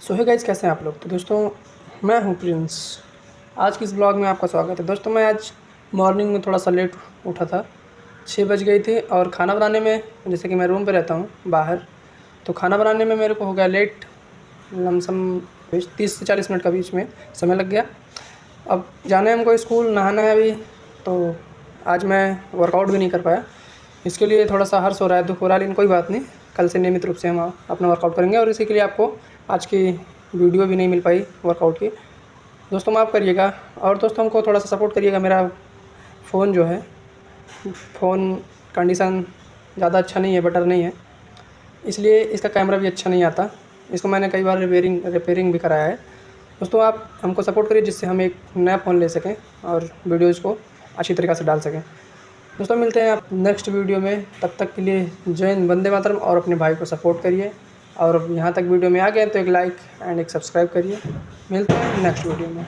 सो है गाइस, कैसे हैं आप लोग। तो दोस्तों, मैं हूं प्रिंस। आज की इस ब्लॉग में आपका स्वागत है। दोस्तों, मैं आज मॉर्निंग में थोड़ा सा लेट उठा था। 6 बज गई थी और खाना बनाने में, जैसे कि मैं रूम पे रहता हूं बाहर, तो खाना बनाने में मेरे को हो गया लेट। लमसम 30 से 40 मिनट का बीच में समय लग गया। अब जाना है हमको स्कूल, नहाना है अभी, तो आज मैं वर्कआउट भी नहीं कर पाया। इसके लिए थोड़ा सा हर्ष हो रहा है, दुख हो रहा है, लेकिन कोई बात नहीं। कल से नियमित रूप से हम अपना वर्कआउट करेंगे और इसी के लिए आपको आज की वीडियो भी नहीं मिल पाई वर्कआउट की। दोस्तों, माफ़ करिएगा। और दोस्तों, हमको थोड़ा सा सपोर्ट करिएगा। मेरा फ़ोन जो है, फ़ोन कंडीशन ज़्यादा अच्छा नहीं है, बेटर नहीं है, इसलिए इसका कैमरा भी अच्छा नहीं आता। इसको मैंने कई बार रिपेयरिंग भी कराया है। दोस्तों, आप हमको सपोर्ट करिए, जिससे हम एक नया फ़ोन ले सकें और वीडियोज़ को अच्छी तरीक़े से डाल सकें। दोस्तों, मिलते हैं आप नेक्स्ट वीडियो में। तब तक के लिए जय हिंद, वंदे मातरम। और अपने भाई को सपोर्ट करिए। और यहाँ तक वीडियो में आ गए तो एक लाइक एंड एक सब्सक्राइब करिए। मिलते हैं नेक्स्ट वीडियो में।